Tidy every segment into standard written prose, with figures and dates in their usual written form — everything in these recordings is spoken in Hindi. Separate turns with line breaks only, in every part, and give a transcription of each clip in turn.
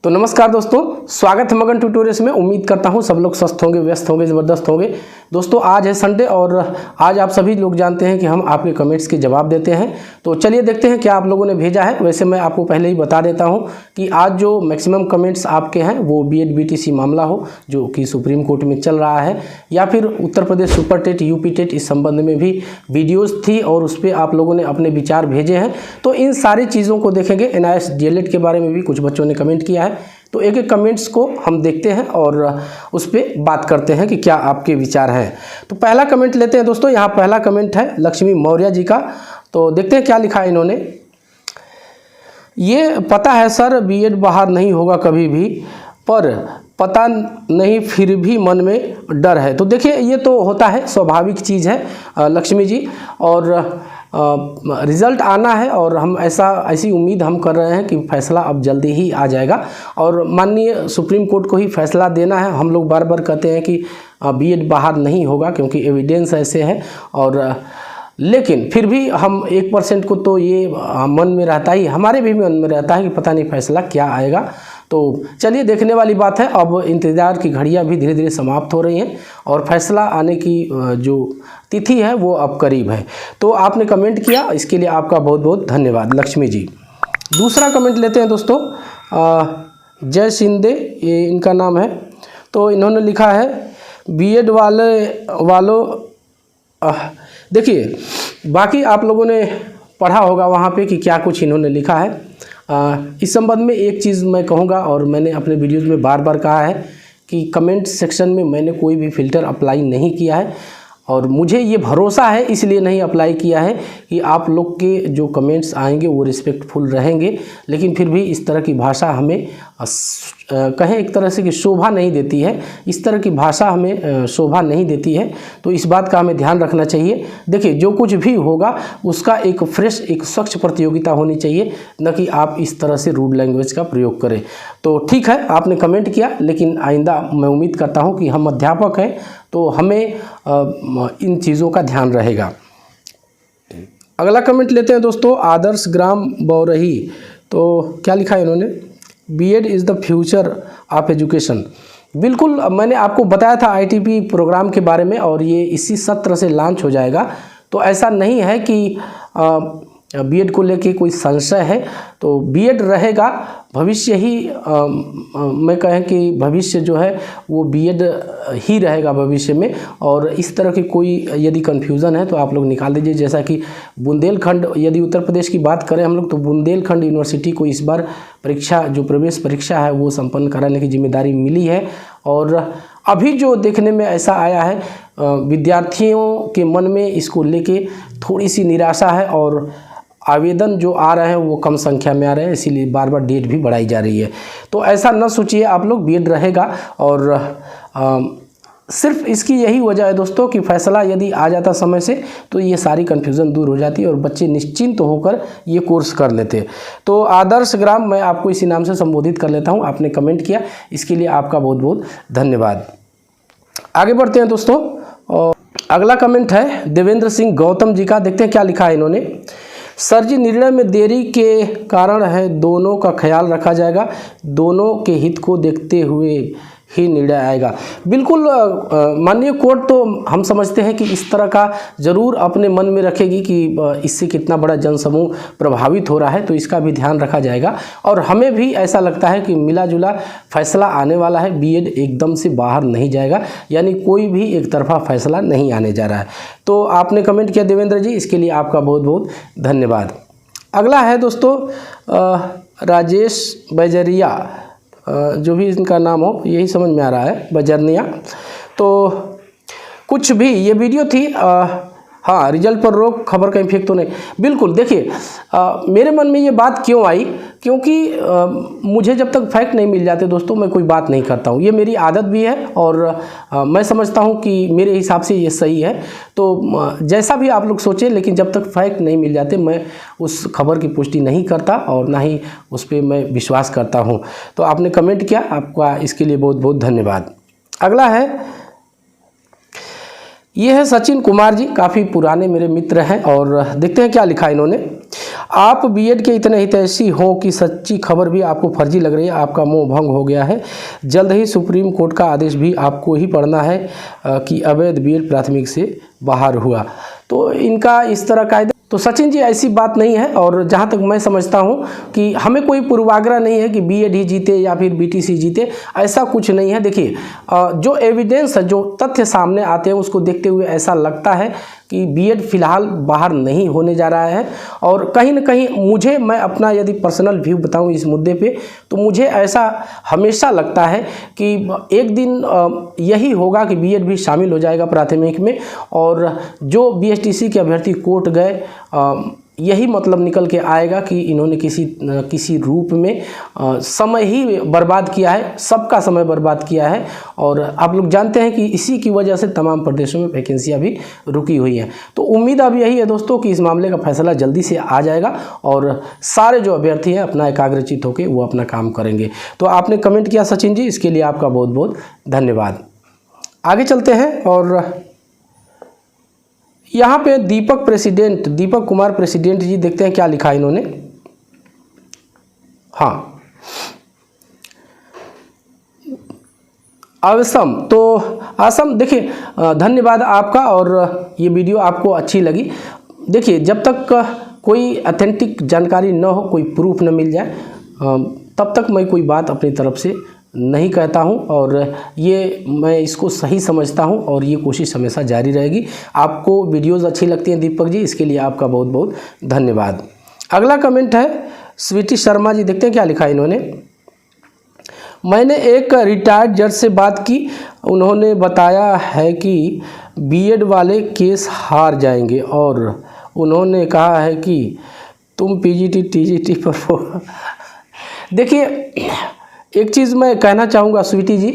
तो नमस्कार दोस्तों, स्वागत है मगन ट्यूटोरियल्स में। उम्मीद करता हूँ सब लोग स्वस्थ होंगे, व्यस्त होंगे, ज़बरदस्त होंगे। दोस्तों आज है संडे और आज आप सभी लोग जानते हैं कि हम आपके कमेंट्स के जवाब देते हैं। तो चलिए देखते हैं क्या आप लोगों ने भेजा है। वैसे मैं आपको पहले ही बता देता हूँ कि आज जो मैक्सिमम कमेंट्स आपके हैं वो बीएड बीटीसी मामला हो जो कि सुप्रीम कोर्ट में चल रहा है, या फिर Uttar Pradesh super TET, UP TET, इस संबंध में भी वीडियोज़ थी और उस पर आप लोगों ने अपने विचार भेजे हैं। तो इन सारी चीज़ों को देखेंगे। NIS DLED के बारे में भी कुछ बच्चों ने कमेंट किया है, तो एक एक कमेंट्स को हम देखते हैं और उस पर बात करते हैं कि क्या आपके विचार हैं। तो पहला कमेंट लेते हैं दोस्तों। यहाँ पहला कमेंट है लक्ष्मी मौर्य जी का। तो देखते हैं क्या लिखा है इन्होंने। ये पता है सर बीएड बाहर नहीं होगा कभी भी, पर पता नहीं फिर भी मन में डर है। तो देखिए ये तो होता है, स्वाभाविक चीज़ है लक्ष्मी जी, और रिज़ल्ट आना है और हम ऐसी उम्मीद हम कर रहे हैं कि फ़ैसला अब जल्दी ही आ जाएगा और माननीय सुप्रीम कोर्ट को ही फैसला देना है। हम लोग बार बार कहते हैं कि बीएड बाहर नहीं होगा क्योंकि एविडेंस ऐसे है, और लेकिन फिर भी हम 1% को तो ये मन में रहता ही, हमारे भी मन में रहता है कि पता नहीं फैसला क्या आएगा। तो चलिए देखने वाली बात है। अब इंतज़ार की घड़ियां भी धीरे धीरे समाप्त हो रही हैं और फैसला आने की जो तिथि है वो अब करीब है। तो आपने कमेंट किया, इसके लिए आपका बहुत बहुत धन्यवाद लक्ष्मी जी। दूसरा कमेंट लेते हैं दोस्तों। जय शिंदे ये इनका नाम है। तो इन्होंने लिखा है बीएड वालों देखिए बाकी आप लोगों ने पढ़ा होगा वहाँ पे कि क्या कुछ इन्होंने लिखा है। इस संबंध में एक चीज़ मैं कहूँगा, और मैंने अपने वीडियोज़ में बार बार कहा है कि कमेंट सेक्शन में मैंने कोई भी फ़िल्टर अप्लाई नहीं किया है, और मुझे ये भरोसा है इसलिए नहीं अप्लाई किया है कि आप लोग के जो कमेंट्स आएंगे वो रिस्पेक्टफुल रहेंगे। लेकिन फिर भी इस तरह की भाषा हमें कहें एक तरह से कि शोभा नहीं देती है, इस तरह की भाषा हमें शोभा नहीं देती है। तो इस बात का हमें ध्यान रखना चाहिए। देखिए जो कुछ भी होगा उसका एक फ्रेश, एक स्वच्छ प्रतियोगिता होनी चाहिए, न कि आप इस तरह से रूड लैंग्वेज का प्रयोग करें। तो ठीक है, आपने कमेंट किया, लेकिन आइंदा मैं उम्मीद करता हूँ कि हम अध्यापक हैं तो हमें इन चीज़ों का ध्यान रहेगा। अगला कमेंट लेते हैं दोस्तों, आदर्श ग्राम बौरही। तो क्या लिखा है इन्होंने, BEd is the future of education. बिल्कुल, मैंने आपको बताया था ITP प्रोग्राम के बारे में, और ये इसी सत्र से लॉन्च हो जाएगा। तो ऐसा नहीं है कि बीएड को लेके कोई संशय है। तो बीएड रहेगा, भविष्य ही मैं कहें कि भविष्य जो है वो बीएड ही रहेगा भविष्य में। और इस तरह की कोई यदि कन्फ्यूज़न है तो आप लोग निकाल दीजिए। जैसा कि बुंदेलखंड, यदि उत्तर प्रदेश की बात करें हम लोग, तो बुंदेलखंड यूनिवर्सिटी को इस बार परीक्षा, जो प्रवेश परीक्षा है वो संपन्न कराने की जिम्मेदारी मिली है। और अभी जो देखने में ऐसा आया है, विद्यार्थियों के मन में इसको लेके थोड़ी सी निराशा है और आवेदन जो आ रहे हैं वो कम संख्या में आ रहे हैं, इसीलिए बार बार डेट भी बढ़ाई जा रही है। तो ऐसा न सोचिए आप लोग, बीएड रहेगा। और सिर्फ इसकी यही वजह है दोस्तों कि फैसला यदि आ जाता समय से तो ये सारी कन्फ्यूज़न दूर हो जाती है और बच्चे निश्चिंत होकर ये कोर्स कर लेते। तो आदर्श ग्राम, मैं आपको इसी नाम से संबोधित कर लेता हूँ। आपने कमेंट किया, इसके लिए आपका बहुत बहुत धन्यवाद। आगे बढ़ते हैं दोस्तों, और अगला कमेंट है देवेंद्र सिंह गौतम जी का। देखते हैं क्या लिखा है इन्होंने। सर जी, निर्णय में देरी के कारण है, दोनों का ख्याल रखा जाएगा, दोनों के हित को देखते हुए ही निर्णय आएगा। बिल्कुल, माननीय कोर्ट तो हम समझते हैं कि इस तरह का ज़रूर अपने मन में रखेगी कि इससे कितना बड़ा जनसमूह प्रभावित हो रहा है, तो इसका भी ध्यान रखा जाएगा। और हमें भी ऐसा लगता है कि मिला जुला फैसला आने वाला है, बीएड एकदम से बाहर नहीं जाएगा, यानी कोई भी एक तरफा फैसला नहीं आने जा रहा है। तो आपने कमेंट किया देवेंद्र जी, इसके लिए आपका बहुत बहुत धन्यवाद। अगला है दोस्तों राजेश बजरिया, जो भी इनका नाम हो यही समझ में आ रहा है, बजरनिया। तो कुछ भी ये वीडियो थी, हाँ, रिजल्ट पर रोक, खबर कहीं फेंक तो नहीं। बिल्कुल, देखिए मेरे मन में ये बात क्यों आई, क्योंकि मुझे जब तक फैक्ट नहीं मिल जाते दोस्तों मैं कोई बात नहीं करता हूँ। ये मेरी आदत भी है और मैं समझता हूँ कि मेरे हिसाब से ये सही है। तो जैसा भी आप लोग सोचें, लेकिन जब तक फैक्ट नहीं मिल जाते मैं उस खबर की पुष्टि नहीं करता और ना ही उस पर मैं विश्वास करता हूँ। तो आपने कमेंट किया, आपका इसके लिए बहुत बहुत धन्यवाद। अगला है, ये है सचिन कुमार जी, काफ़ी पुराने मेरे मित्र हैं, और देखते हैं क्या लिखा इन्होंने। आप बीएड के इतने हितैषी हो कि सच्ची खबर भी आपको फर्जी लग रही है, आपका मोह भंग हो गया है। जल्द ही सुप्रीम कोर्ट का आदेश भी आपको ही पढ़ना है कि अवैध बीएड प्राथमिक से बाहर हुआ। तो इनका इस तरह कायदा, तो सचिन जी ऐसी बात नहीं है। और जहाँ तक मैं समझता हूँ कि हमें कोई पूर्वाग्रह नहीं है कि बीएड ही जीते या फिर बीटीसी जीते, ऐसा कुछ नहीं है। देखिए जो एविडेंस है, जो तथ्य सामने आते हैं उसको देखते हुए ऐसा लगता है कि बीएड फिलहाल बाहर नहीं होने जा रहा है। और कहीं ना कहीं मुझे, मैं अपना यदि पर्सनल व्यू बताऊं इस मुद्दे पे, तो मुझे ऐसा हमेशा लगता है कि एक दिन यही होगा कि बीएड भी शामिल हो जाएगा प्राथमिक में, और जो बीएसटीसी के अभ्यर्थी कोर्ट गए यही मतलब निकल के आएगा कि इन्होंने किसी रूप में समय ही बर्बाद किया है, सबका समय बर्बाद किया है। और आप लोग जानते हैं कि इसी की वजह से तमाम प्रदेशों में वैकेंसियाँ भी रुकी हुई हैं। तो उम्मीद अब यही है दोस्तों कि इस मामले का फैसला जल्दी से आ जाएगा और सारे जो अभ्यर्थी हैं अपना एकाग्रचित होकर वो अपना काम करेंगे। तो आपने कमेंट किया सचिन जी, इसके लिए आपका बहुत बहुत धन्यवाद। आगे चलते हैं और यहाँ पे दीपक कुमार प्रेसिडेंट जी, देखते हैं क्या लिखा इन्होंने। हाँ, आवसम, तो आसम, देखिए धन्यवाद आपका। और ये वीडियो आपको अच्छी लगी। देखिए जब तक कोई ऑथेंटिक जानकारी न हो, कोई प्रूफ न मिल जाए, तब तक मैं कोई बात अपनी तरफ से नहीं कहता हूं। और ये मैं इसको सही समझता हूं और ये कोशिश हमेशा जारी रहेगी। आपको वीडियोस अच्छी लगती हैं दीपक जी, इसके लिए आपका बहुत बहुत धन्यवाद। अगला कमेंट है स्वीटी शर्मा जी, देखते हैं क्या लिखा इन्होंने। मैंने एक रिटायर्ड जज से बात की, उन्होंने बताया है कि बीएड वाले केस हार जाएंगे और उन्होंने कहा है कि तुम पीजीटी टीजीटी पर देखिए एक चीज़ मैं कहना चाहूँगा स्वीटी जी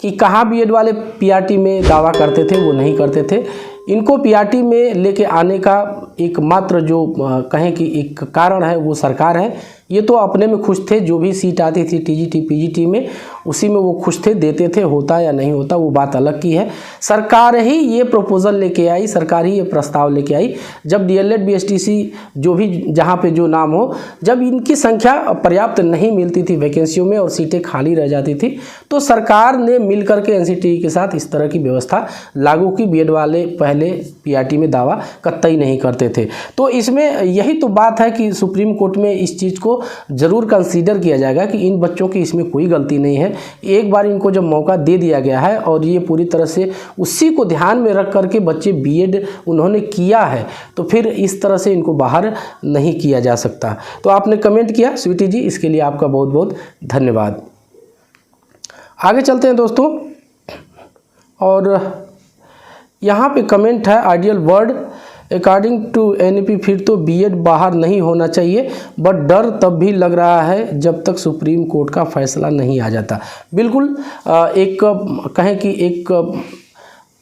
कि कहाँ बीएड वाले पीआरटी में दावा करते थे, वो नहीं करते थे। इनको पीआरटी में लेके आने का एकमात्र जो कहें कि एक कारण है वो सरकार है। ये तो अपने में खुश थे, जो भी सीट आती थी टीजीटी पीजीटी में उसी में वो खुश थे, देते थे, होता या नहीं होता वो बात अलग की है। सरकार ही ये प्रपोजल लेके आई, सरकार ही ये प्रस्ताव लेके आई। जब डीएलएड बीएसटीसी जो भी जहाँ पे जो नाम हो, जब इनकी संख्या पर्याप्त नहीं मिलती थी वैकेंसियों में और सीटें खाली रह जाती थी, तो सरकार ने मिल करके एनसीटीई के साथ इस तरह की व्यवस्था लागू की। बीएड वाले पहले पीआरटी में दावा कतई नहीं करते थे। तो इसमें यही तो बात है कि सुप्रीम कोर्ट में इस चीज़ को ज़रूर कंसीडर किया जाएगा कि इन बच्चों की इसमें कोई गलती नहीं है। एक बार इनको जब मौका दे दिया गया है और ये पूरी तरह से उसी को ध्यान में रख करके बच्चे बीएड उन्होंने किया है, तो फिर इस तरह से इनको बाहर नहीं किया जा सकता। तो आपने कमेंट किया स्वीटी जी, इसके लिए आपका बहुत बहुत धन्यवाद। आगे चलते हैं दोस्तों और यहाँ पे कमेंट है ideal word, according to NEP फिर तो बीएड बाहर नहीं होना चाहिए, बट डर तब भी लग रहा है जब तक सुप्रीम कोर्ट का फैसला नहीं आ जाता। बिल्कुल एक कहें कि एक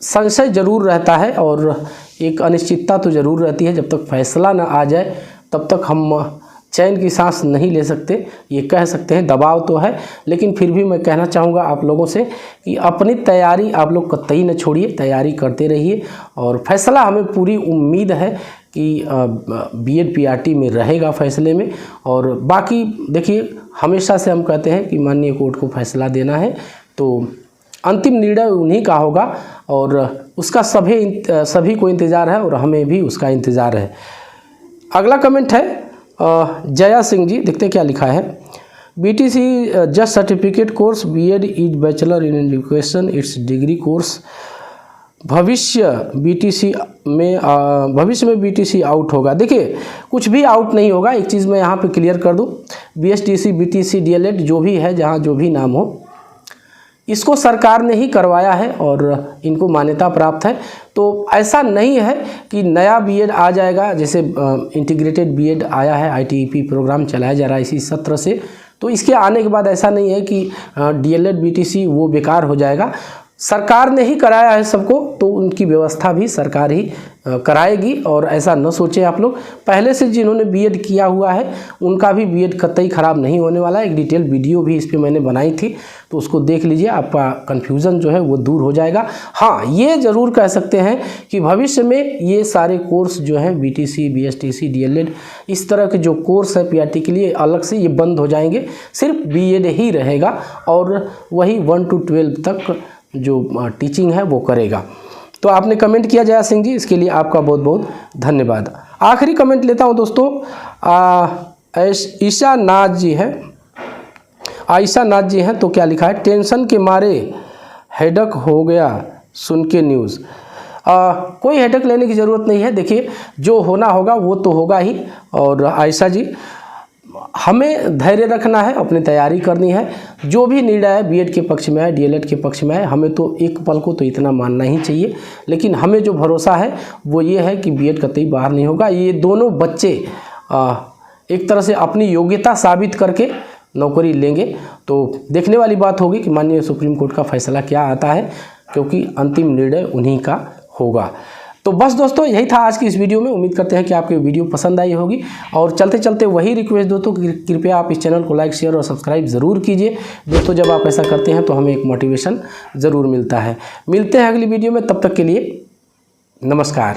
संशय जरूर रहता है और एक अनिश्चितता तो ज़रूर रहती है। जब तक फैसला ना आ जाए तब तक हम चैन की सांस नहीं ले सकते, ये कह सकते हैं। दबाव तो है, लेकिन फिर भी मैं कहना चाहूँगा आप लोगों से कि अपनी तैयारी आप लोग कतई न छोड़िए, तैयारी करते रहिए। और फैसला हमें पूरी उम्मीद है कि बीएड पीआरटी में रहेगा फैसले में। और बाकी देखिए हमेशा से हम कहते हैं कि माननीय कोर्ट को फैसला देना है, तो अंतिम निर्णय उन्हीं का होगा और उसका सभी को इंतज़ार है और हमें भी उसका इंतज़ार है। अगला कमेंट है जया सिंह जी, देखते हैं क्या लिखा है। BTC just certificate course, BEd is bachelor in education, it's degree course. भविष्य में बीटीसी आउट होगा। देखिए कुछ भी आउट नहीं होगा। एक चीज़ मैं यहाँ पे क्लियर कर दूँ, बीएसटीसी बीटीसी डीएलएड जो भी है, जहाँ जो भी नाम हो, इसको सरकार ने ही करवाया है और इनको मान्यता प्राप्त है। तो ऐसा नहीं है कि नया बीएड आ जाएगा, जैसे इंटीग्रेटेड बीएड आया है, आईटीईपी प्रोग्राम चलाया जा रहा है इसी सत्र से, तो इसके आने के बाद ऐसा नहीं है कि डीएलएड बीटीसी वो बेकार हो जाएगा। सरकार ने ही कराया है सबको, तो उनकी व्यवस्था भी सरकार ही कराएगी। और ऐसा न सोचें आप लोग, पहले से जिन्होंने बीएड किया हुआ है उनका भी बीएड कतई ख़राब नहीं होने वाला है। एक डिटेल वीडियो भी इस पे मैंने बनाई थी, तो उसको देख लीजिए, आपका कन्फ्यूज़न जो है वो दूर हो जाएगा। हाँ, ये ज़रूर कह सकते हैं कि भविष्य में ये सारे कोर्स जो हैं बीटीसी, बीएसटीसी, डीएलएड, इस तरह के जो कोर्स है पीआरटी के लिए अलग से ये बंद हो जाएंगे, सिर्फ बीएड ही रहेगा और वही 1 to 12 तक जो टीचिंग है वो करेगा। तो आपने कमेंट किया जया सिंह जी, इसके लिए आपका बहुत बहुत धन्यवाद। आखिरी कमेंट लेता हूं दोस्तों, ईशा नाज जी हैं, आयशा नाज जी हैं। तो क्या लिखा है, टेंशन के मारे हेडक हो गया सुन के न्यूज़। कोई हेडक लेने की ज़रूरत नहीं है, देखिए जो होना होगा वो तो होगा ही। और आयशा जी, हमें धैर्य रखना है, अपनी तैयारी करनी है। जो भी निर्णय है बीएड के पक्ष में है, डीएलएड के पक्ष में है, हमें तो एक पल को तो इतना मानना ही चाहिए। लेकिन हमें जो भरोसा है वो ये है कि बीएड कतई बाहर नहीं होगा। ये दोनों बच्चे एक तरह से अपनी योग्यता साबित करके नौकरी लेंगे। तो देखने वाली बात होगी कि माननीय सुप्रीम कोर्ट का फैसला क्या आता है, क्योंकि अंतिम निर्णय उन्हीं का होगा। तो बस दोस्तों, यही था आज की इस वीडियो में। उम्मीद करते हैं कि आपको वीडियो पसंद आई होगी। और चलते चलते वही रिक्वेस्ट दोस्तों, कृपया आप इस चैनल को लाइक, शेयर और सब्सक्राइब ज़रूर कीजिए दोस्तों। जब आप ऐसा करते हैं तो हमें एक मोटिवेशन ज़रूर मिलता है। मिलते हैं अगली वीडियो में, तब तक के लिए नमस्कार।